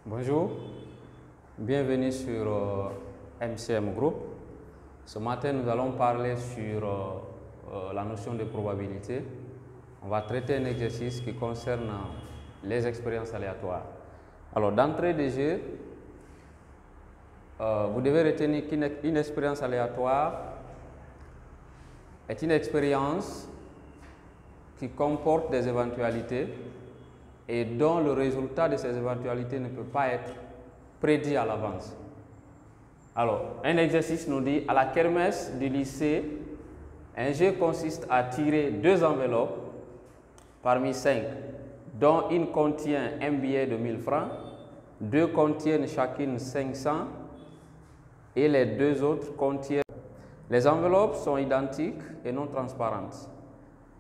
Bonjour, bienvenue sur MCM Group. Ce matin, nous allons parler sur la notion de probabilité. On va traiter un exercice qui concerne les expériences aléatoires. Alors, d'entrée de jeu, vous devez retenir qu'une expérience aléatoire est une expérience qui comporte des éventualités et dont le résultat de ces éventualités ne peut pas être prédit à l'avance. Alors, un exercice nous dit, à la kermesse du lycée, un jeu consiste à tirer 2 enveloppes parmi 5, dont une contient un billet de 1000 francs, 2 contiennent chacune 500 et les 2 autres contiennent. Les enveloppes sont identiques et non transparentes.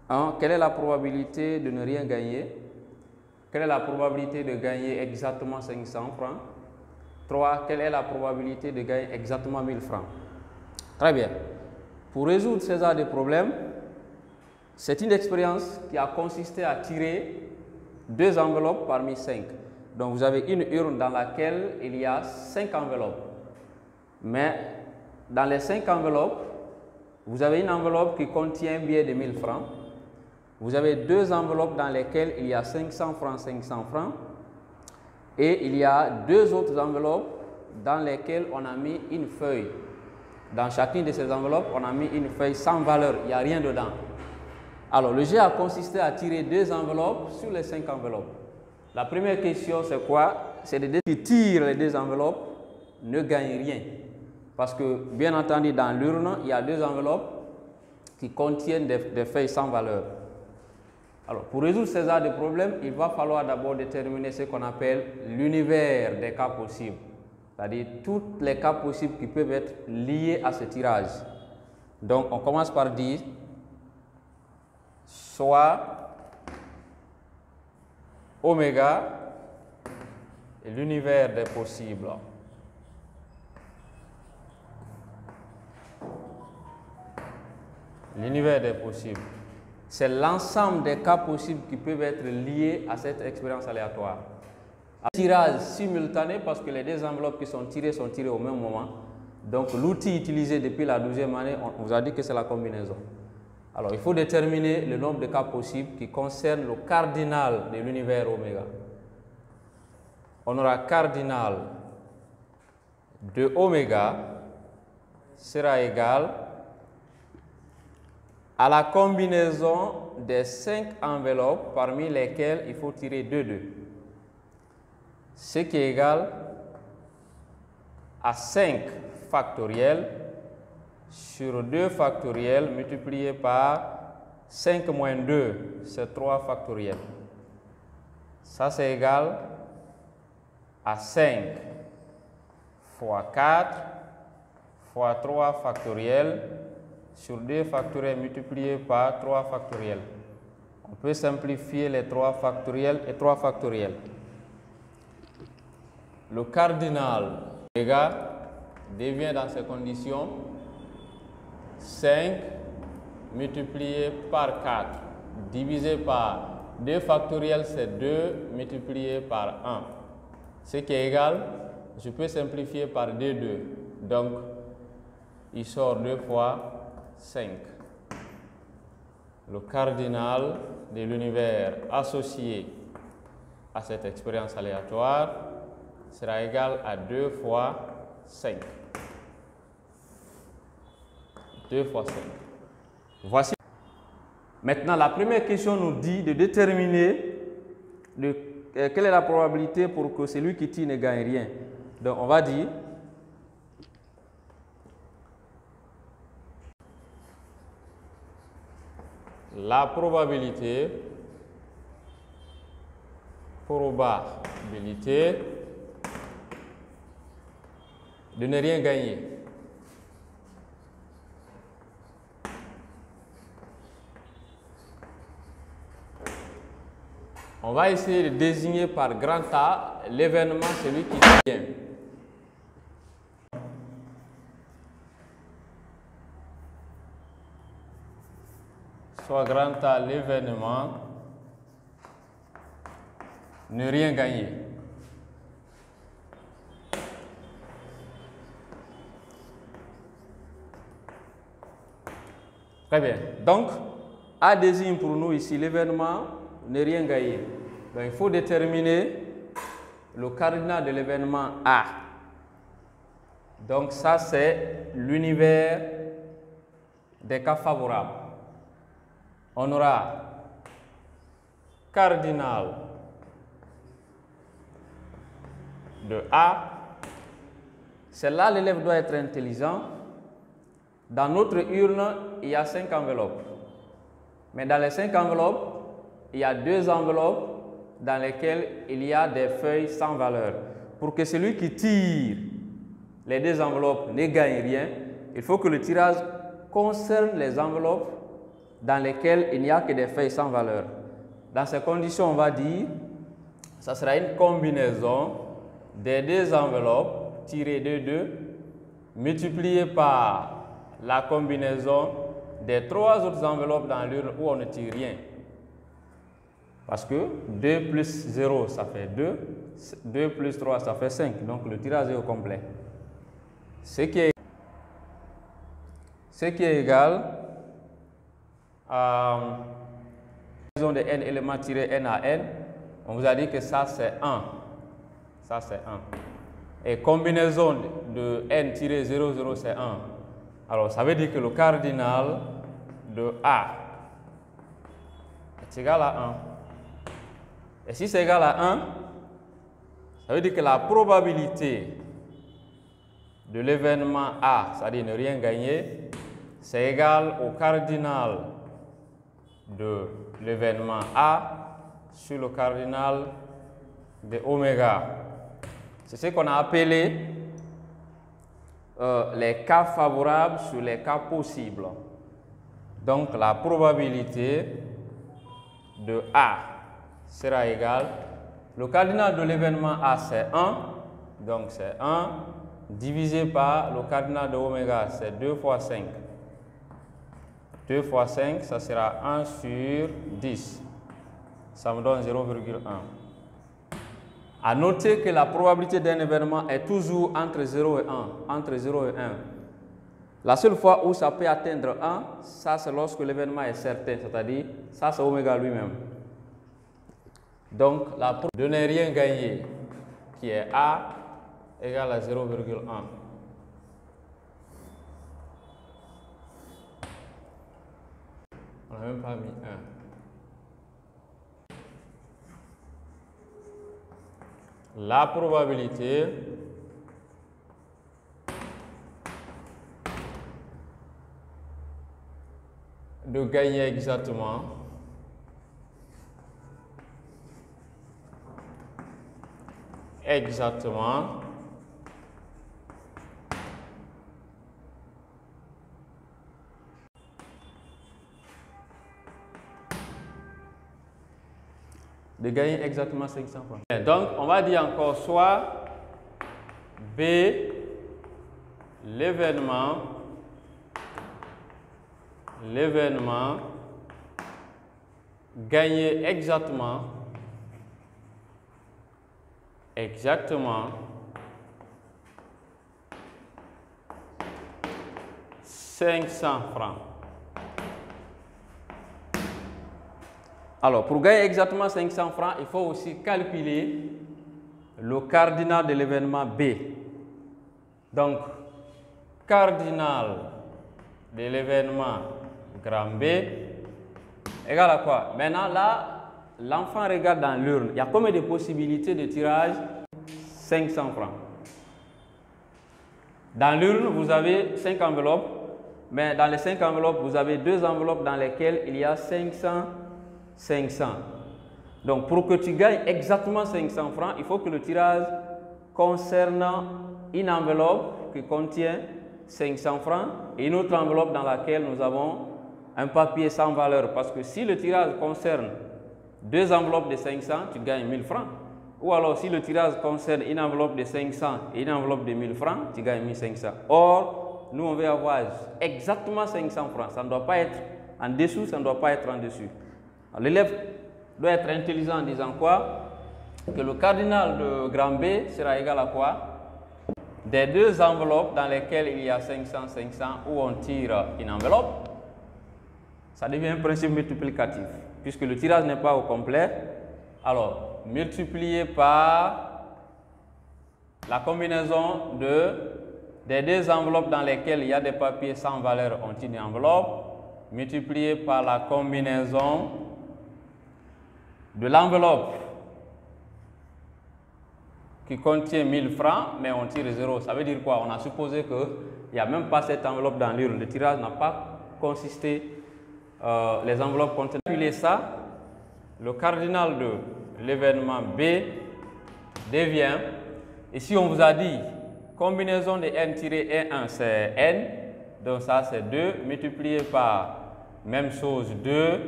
1. Quelle est la probabilité de ne rien gagner? Quelle est la probabilité de gagner exactement 500 francs? 3. Quelle est la probabilité de gagner exactement 1000 francs? Très bien. Pour résoudre ces genres de problèmes, c'est une expérience qui a consisté à tirer 2 enveloppes parmi 5. Donc vous avez une urne dans laquelle il y a 5 enveloppes. Mais dans les 5 enveloppes, vous avez une enveloppe qui contient un billet de 1000 francs. Vous avez 2 enveloppes dans lesquelles il y a 500 francs, 500 francs. Et il y a 2 autres enveloppes dans lesquelles on a mis une feuille. Dans chacune de ces enveloppes, on a mis une feuille sans valeur, il n'y a rien dedans. Alors, le jeu a consisté à tirer 2 enveloppes sur les 5 enveloppes. La première question, c'est quoi? C'est de dire qui tire les 2 enveloppes ne gagne rien. Parce que, bien entendu, dans l'urne, il y a 2 enveloppes qui contiennent des feuilles sans valeur. Alors, pour résoudre ces genres de problèmes, il va falloir d'abord déterminer ce qu'on appelle l'univers des cas possibles. C'est-à-dire tous les cas possibles qui peuvent être liés à ce tirage. Donc, on commence par dire soit oméga est l'univers des possibles. L'univers des possibles. C'est l'ensemble des cas possibles qui peuvent être liés à cette expérience aléatoire. Un tirage simultané parce que les 2 enveloppes qui sont tirées au même moment. Donc l'outil utilisé depuis la 12e année, on vous a dit que c'est la combinaison. Alors il faut déterminer le nombre de cas possibles qui concernent le cardinal de l'univers oméga. On aura cardinal de oméga sera égal à la combinaison des 5 enveloppes parmi lesquelles il faut tirer 2. Ce qui est égal à 5 factoriel sur 2 factoriel multiplié par 5 moins 2, c'est 3 factoriel. Ça, c'est égal à 5 fois 4 fois 3 factoriel sur 2 factoriels multiplié par 3 factoriels. On peut simplifier les 3 factoriels et 3 factoriels. Le cardinal oméga devient dans ces conditions 5 multiplié par 4 divisé par 2 factoriels, c'est 2 multiplié par 1. Ce qui est égal, je peux simplifier par 2. Donc, il sort 2 fois 5. Le cardinal de l'univers associé à cette expérience aléatoire sera égal à 2 fois 5. 2 fois 5. Voici. Maintenant, la première question nous dit de déterminer quelle est la probabilité pour que celui qui tire ne gagne rien. Donc, on va dire la probabilité de ne rien gagner. On va essayer de désigner par grand A l'événement, celui qui vient. Soit grand A l'événement, ne rien gagner. Très bien. Donc, A désigne pour nous ici l'événement ne rien gagner. Donc, il faut déterminer le cardinal de l'événement A. Donc, ça, c'est l'univers des cas favorables. On aura cardinal de A. C'est là l'élève doit être intelligent. Dans notre urne, il y a 5 enveloppes. Mais dans les 5 enveloppes, il y a 2 enveloppes dans lesquelles il y a des feuilles sans valeur. Pour que celui qui tire les 2 enveloppes ne gagne rien, il faut que le tirage concerne les enveloppes dans lesquelles il n'y a que des feuilles sans valeur. Dans ces conditions, on va dire que ça sera une combinaison des 2 enveloppes tirées de 2 multipliées par la combinaison des 3 autres enveloppes dans l'urne où on ne tire rien. Parce que 2 plus 0, ça fait 2. 2 plus 3, ça fait 5. Donc le tirage est au complet. Ce qui est égal à de n éléments tirés n à n. On vous a dit que ça c'est 1. Ça c'est 1. Et combinaison de n tiré 0, 0 c'est 1. Alors ça veut dire que le cardinal de A est égal à 1. Et si c'est égal à 1, ça veut dire que la probabilité de l'événement A, c'est-à-dire ne rien gagner, c'est égal au cardinal de l'événement A sur le cardinal de oméga. C'est ce qu'on a appelé les cas favorables sur les cas possibles. Donc la probabilité de A sera égale, le cardinal de l'événement A c'est 1, donc c'est 1, divisé par le cardinal de oméga, c'est 2 fois 5. 2 fois 5, ça sera 1 sur 10. Ça me donne 0,1. À noter que la probabilité d'un événement est toujours entre 0 et 1. Entre 0 et 1. La seule fois où ça peut atteindre 1, ça c'est lorsque l'événement est certain, c'est-à-dire ça c'est oméga lui-même. Donc la probabilité de ne rien gagner, qui est A, égale à 0,1. On n'a même pas mis 1. La probabilité de gagner exactement de gagner exactement 500 francs. Donc, on va dire encore soit B, l'événement gagner exactement 500 francs. Alors, pour gagner exactement 500 francs, il faut aussi calculer le cardinal de l'événement B. Donc, cardinal de l'événement grand B égale à quoi? Maintenant, là, l'enfant regarde dans l'urne. Il y a combien de possibilités de tirage? 500 francs. Dans l'urne, vous avez 5 enveloppes, mais dans les 5 enveloppes, vous avez 2 enveloppes dans lesquelles il y a 500. Donc, pour que tu gagnes exactement 500 francs, il faut que le tirage concerne une enveloppe qui contient 500 francs et une autre enveloppe dans laquelle nous avons un papier sans valeur. Parce que si le tirage concerne 2 enveloppes de 500, tu gagnes 1000 francs. Ou alors, si le tirage concerne une enveloppe de 500 et une enveloppe de 1000 francs, tu gagnes 1500. Or, nous, on veut avoir exactement 500 francs. Ça ne doit pas être en dessous, ça ne doit pas être en dessus. L'élève doit être intelligent en disant quoi? Que le cardinal de grand B sera égal à quoi? Des 2 enveloppes dans lesquelles il y a 500, 500, où on tire une enveloppe. ça devient un principe multiplicatif. Puisque le tirage n'est pas au complet, alors multiplié par la combinaison des deux enveloppes dans lesquelles il y a des papiers sans valeur ont une enveloppe, multiplié par la combinaison de l'enveloppe qui contient 1000 francs, mais on tire 0. Ça veut dire quoi? On a supposé qu'il n'y a même pas cette enveloppe dans l'urne. Le tirage n'a pas consisté, les enveloppes contiennent. Calculer ça, le cardinal de l'événement B devient, ici on vous a dit, combinaison de n-1 c'est n, donc ça c'est 2, multiplié par, même chose, 2,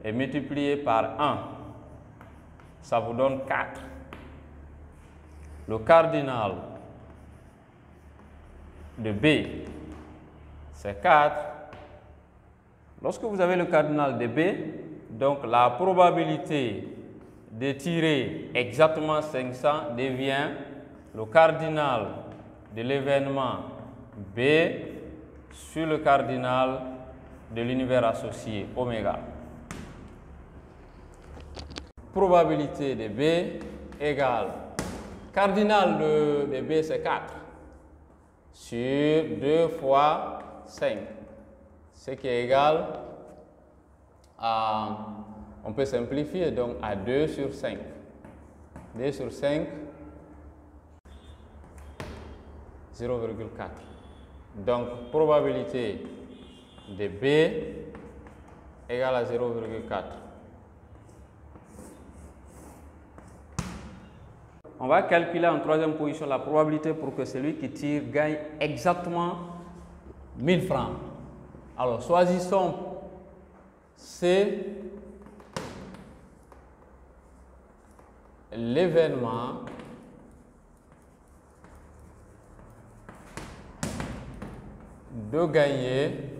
et multiplié par 1, ça vous donne 4. Le cardinal de B, c'est 4. Lorsque vous avez le cardinal de B, donc la probabilité de tirer exactement 500 devient le cardinal de l'événement B sur le cardinal de l'univers associé, oméga. Probabilité de B égale cardinal de B, c'est 4 sur 2 fois 5, ce qui est égal à, on peut simplifier, donc à 2 sur 5. 2 sur 5, 0,4. Donc, probabilité de B égale à 0,4. On va calculer en troisième position la probabilité pour que celui qui tire gagne exactement 1000 francs. Alors, choisissons C, l'événement de gagner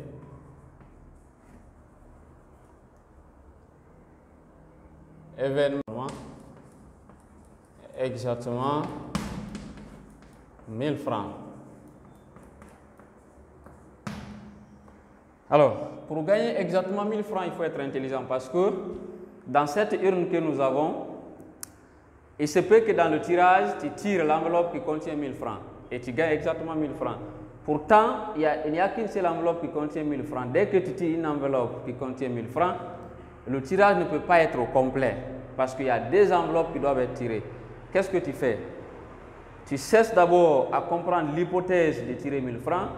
exactement 1000 francs. Alors, pour gagner exactement 1000 francs, il faut être intelligent parce que dans cette urne que nous avons, il se peut que dans le tirage, tu tires l'enveloppe qui contient 1000 francs et tu gagnes exactement 1000 francs. Pourtant, il n'y a qu'une seule enveloppe qui contient 1000 francs. Dès que tu tires une enveloppe qui contient 1000 francs, le tirage ne peut pas être au complet parce qu'il y a deux enveloppes qui doivent être tirées. Qu'est-ce que tu fais? Tu cesses d'abord à comprendre l'hypothèse de tirer 1000 francs,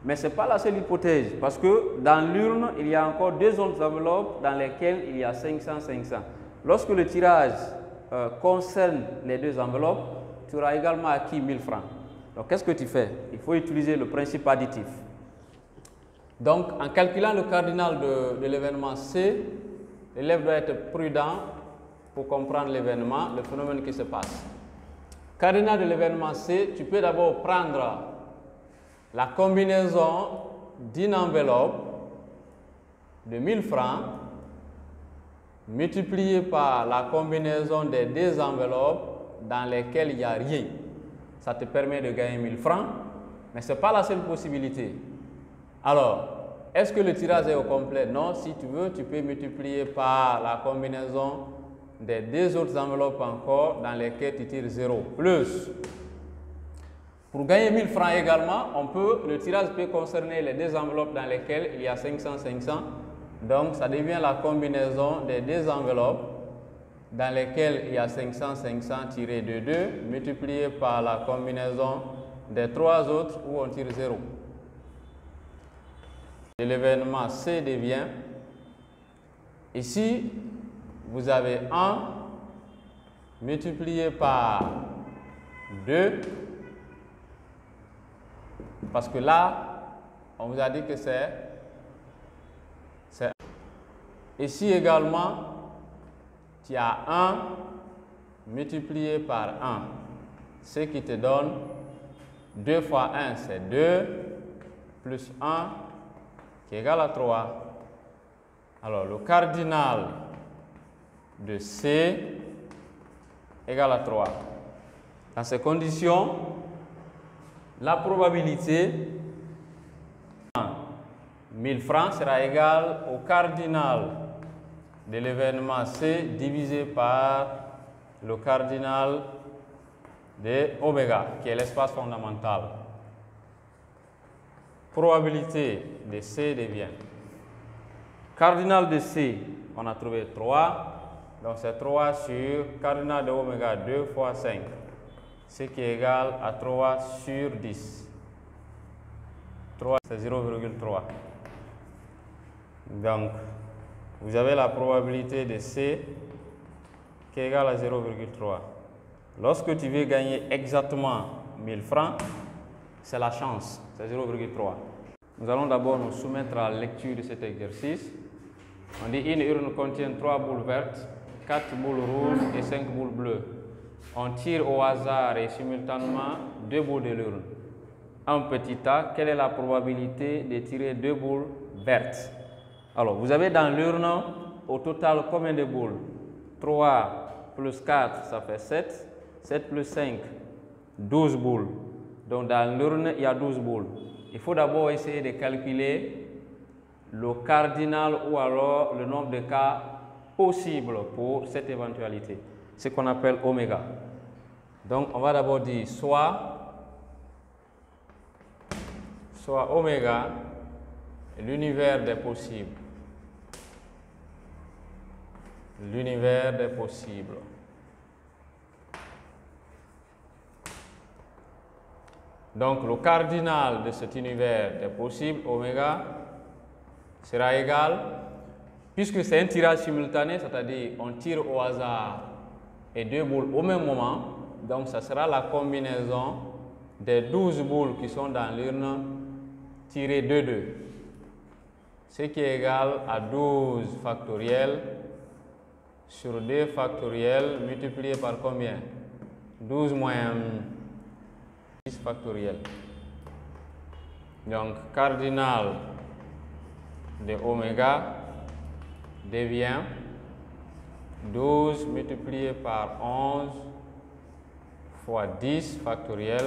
mais ce n'est pas la seule hypothèse parce que dans l'urne, il y a encore deux autres enveloppes dans lesquelles il y a 500-500. Lorsque le tirage concerne les deux enveloppes, tu auras également acquis 1000 francs. Donc, qu'est-ce que tu fais? Il faut utiliser le principe additif. Donc, en calculant le cardinal de l'événement C, l'élève doit être prudent pour comprendre l'événement, le phénomène qui se passe. Cardinal de l'événement C, tu peux d'abord prendre la combinaison d'une enveloppe de 1000 francs multipliée par la combinaison des deux enveloppes dans lesquelles il n'y a rien. Ça te permet de gagner 1000 francs, mais ce n'est pas la seule possibilité. Alors, est-ce que le tirage est au complet? Non, si tu veux, tu peux multiplier par la combinaison des deux autres enveloppes encore dans lesquelles tu tires 0. Plus, pour gagner 1000 francs également, le tirage peut concerner les deux enveloppes dans lesquelles il y a 500-500. Donc, ça devient la combinaison des deux enveloppes dans lesquelles il y a 500-500 tiré de 2, multiplié par la combinaison des trois autres où on tire 0. Et l'événement C devient, ici, vous avez 1 multiplié par 2, parce que là, on vous a dit que c'est ici également, tu as 1 multiplié par 1, ce qui te donne 2 fois 1, c'est 2, plus 1, qui est égal à 3. Alors, le cardinal de C égale à 3. Dans ces conditions, la probabilité 1000 francs sera égal au cardinal de l'événement C divisé par le cardinal de oméga, qui est l'espace fondamental. Probabilité de C devient cardinal de C, on a trouvé 3, donc c'est 3 sur cardinal de oméga 2 fois 5, ce qui est égal à 3 sur 10. 3, c'est 0,3. Donc, vous avez la probabilité de C qui est égale à 0,3. Lorsque tu veux gagner exactement 1000 francs, c'est la chance, c'est 0,3. Nous allons d'abord nous soumettre à la lecture de cet exercice. On dit une urne contient 3 boules vertes, 4 boules rouges et 5 boules bleues. On tire au hasard et simultanément 2 boules de l'urne. Un petit tas, quelle est la probabilité de tirer 2 boules vertes? Alors, vous avez dans l'urne au total combien de boules? 3 plus 4, ça fait 7. 7 plus 5, 12 boules. Donc, dans l'urne, il y a 12 boules. Il faut d'abord essayer de calculer le cardinal ou alors le nombre de cas possibles pour cette éventualité. Ce qu'on appelle oméga. Donc, on va d'abord dire soit oméga, l'univers des possibles. L'univers des possibles. Donc, le cardinal de cet univers des possibles, oméga, sera égal, puisque c'est un tirage simultané, c'est-à-dire on tire au hasard et 2 boules au même moment, donc ça sera la combinaison des 12 boules qui sont dans l'urne tirées de 2, ce qui est égal à 12 factoriel sur 2 factoriel multiplié par combien? 12 moins 10 factoriel. Donc, cardinal de oméga devient 12 multiplié par 11 fois 10 factoriel,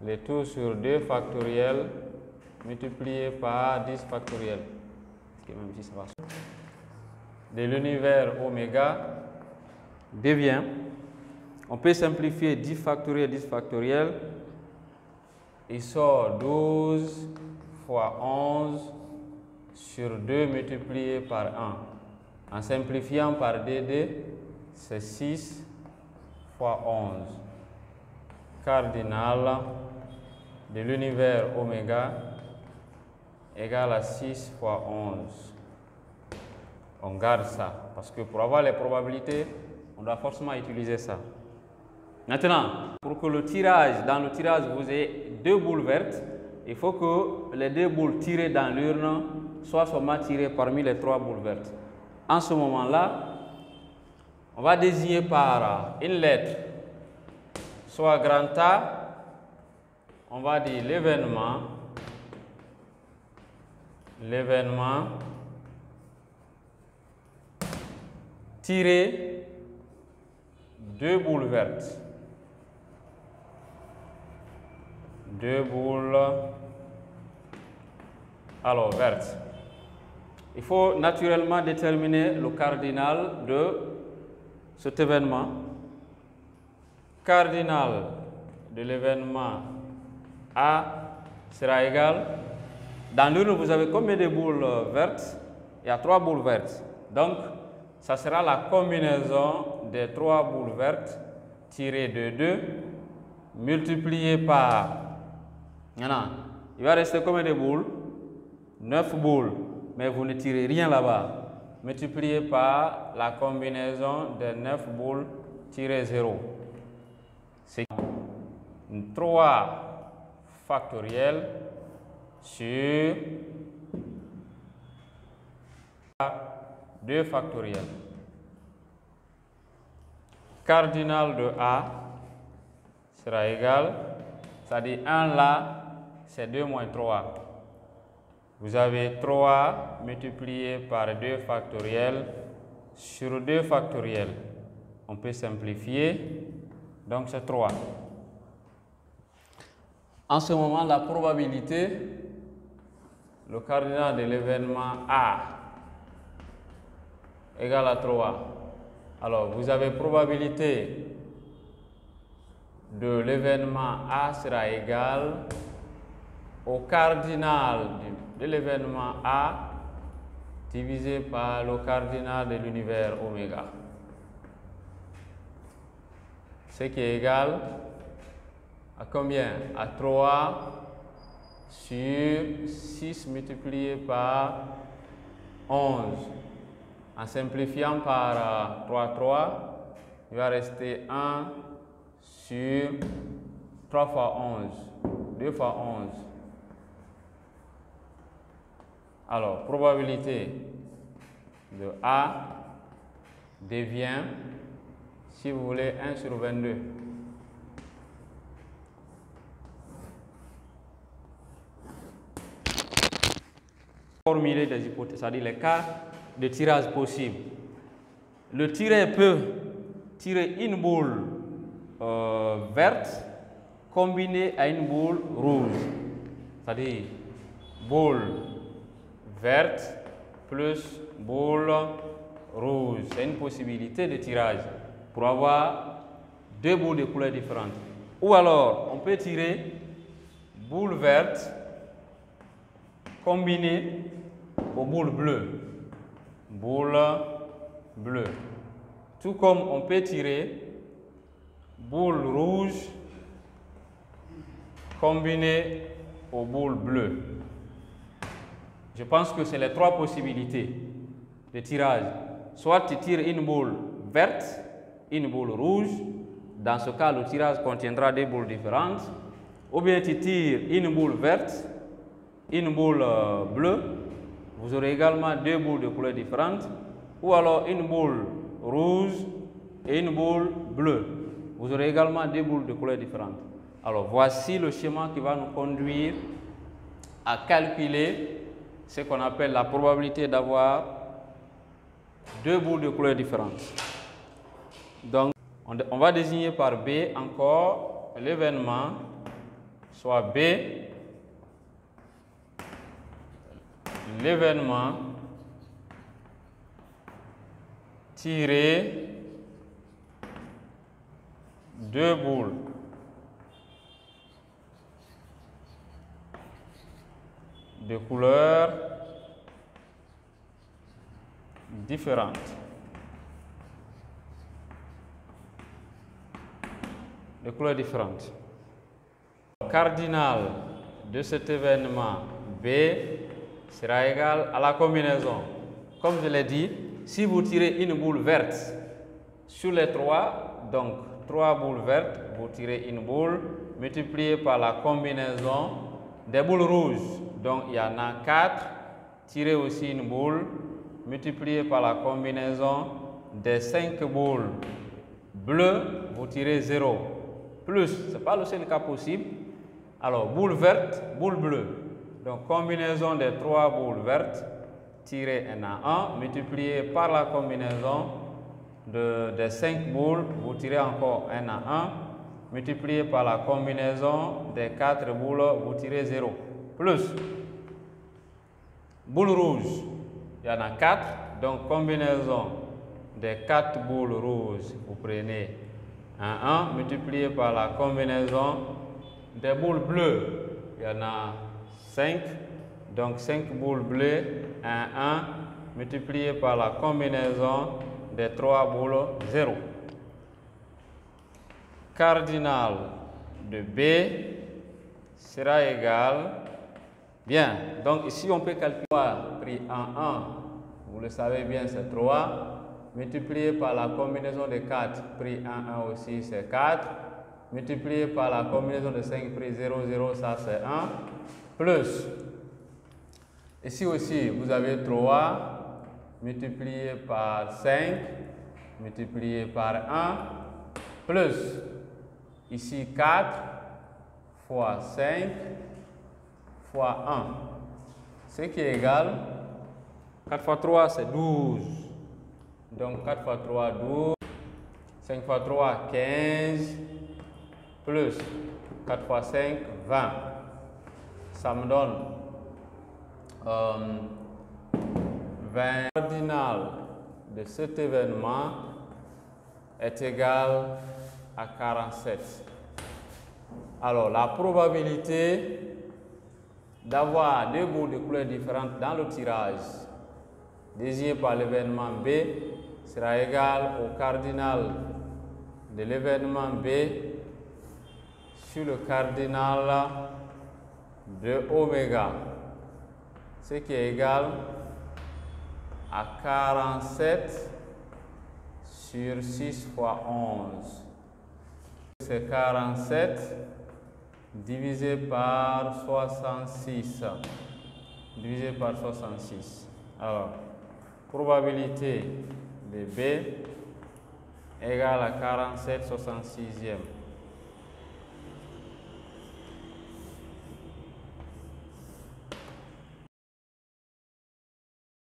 le tout sur 2 factoriel multiplié par 10 factoriel. De l'univers oméga devient, on peut simplifier 10 factoriel, 10 factoriel, il sort 12 fois 11 sur 2 multiplié par 1. En simplifiant par DD, c'est 6 fois 11. Cardinal de l'univers oméga égale à 6 fois 11. On garde ça, parce que pour avoir les probabilités, on doit forcément utiliser ça. Maintenant, pour que le tirage, dans le tirage, vous ayez 2 boules vertes, il faut que les 2 boules tirées dans l'urne soient seulement tirées parmi les 3 boules vertes. En ce moment-là, on va désigner par une lettre, soit grand A, on va dire l'événement tiré 2 boules vertes. 2 boules alors vertes. Il faut naturellement déterminer le cardinal de cet événement. Cardinal de l'événement A sera égal. Dans l'urne, vous avez combien de boules vertes? Il y a 3 boules vertes. Donc, ça sera la combinaison des 3 boules vertes tirées de 2 multipliées par. Maintenant, il va rester combien de boules? 9 boules. Mais vous ne tirez rien là-bas. Multiplié par la combinaison des 9 boules tirées 0. C'est 3 factoriel sur 2 factoriel. Cardinal de A sera égal, c'est-à-dire 1 là, c'est 2 moins 3. Vous avez 3 multiplié par 2 factoriel sur 2 factoriel. On peut simplifier, donc c'est 3. En ce moment, la probabilité le cardinal de l'événement A égale à 3. Alors, vous avez probabilité de l'événement A sera égal au cardinal de l'événement A divisé par le cardinal de l'univers oméga. Ce qui est égal à combien? À 3 sur 6 multiplié par 11. En simplifiant par 3, il va rester 1 sur 3 fois 11, 2 fois 11. Alors, probabilité de A devient, si vous voulez, 1 sur 22. Formuler des hypothèses, c'est-à-dire les cas de tirage possibles. Le tireur peut tirer une boule verte combinée à une boule rouge, c'est-à-dire boule verte plus boule rouge. C'est une possibilité de tirage pour avoir deux boules de couleurs différentes. Ou alors, on peut tirer boule verte combinée aux boules bleues. Boule bleue. Tout comme on peut tirer boule rouge combinée aux boules bleues. Je pense que c'est les trois possibilités de tirage. Soit tu tires une boule verte, une boule rouge. Dans ce cas, le tirage contiendra des boules différentes. Ou bien tu tires une boule verte, une boule bleue. Vous aurez également deux boules de couleurs différentes. Ou alors une boule rouge et une boule bleue. Vous aurez également deux boules de couleurs différentes. Alors voici le schéma qui va nous conduire à calculer ce qu'on appelle la probabilité d'avoir deux boules de couleurs différentes. Donc on va désigner par B encore l'événement, soit B, l'événement tiré deux boules de couleurs différentes. De couleurs différentes. Le cardinal de cet événement B sera égal à la combinaison. Comme je l'ai dit, si vous tirez une boule verte sur les trois, donc trois boules vertes, vous tirez une boule multipliée par la combinaison des boules rouges. Donc il y en a 4. Tirez aussi une boule multipliée par la combinaison des 5 boules bleues, vous tirez 0. Plus, ce n'est pas le seul cas possible. Alors, boule verte, boule bleue. Donc, combinaison des 3 boules vertes, tirez 1 à 1, multiplié par la combinaison des 5 boules, vous tirez encore 1 à 1, multiplié par la combinaison des 4 boules, vous tirez 0. Plus, boule rouge, il y en a 4, donc combinaison des 4 boules rouges, vous prenez 1 à 1, multiplié par la combinaison des boules bleues, il y en a 5, donc 5 boules bleues, 1 à 1, multiplié par la combinaison des 3 boules 0. Cardinal de B sera égal, bien, donc ici on peut calculer 3 pris en 1, vous le savez bien, c'est 3, multiplié par la combinaison de 4 pris 1 aussi, c'est 4, multiplié par la combinaison de 5 pris 0, 0, ça c'est 1, plus, ici aussi vous avez 3, multiplié par 5, multiplié par 1, plus, ici 4 fois 5 fois 1, ce qui est égal, 4 fois 3 c'est 12, donc 4 fois 3 12, 5 fois 3 15, plus 4 fois 5 20, ça me donne 20 cardinal de cet événement est égal à 47. Alors, la probabilité d'avoir deux boules de couleurs différentes dans le tirage désigné par l'événement B sera égale au cardinal de l'événement B sur le cardinal de oméga, ce qui est égal à 47 sur 6 fois 11. C'est 47 divisé par 66. Divisé par 66. Alors, probabilité de B égale à 47 66e.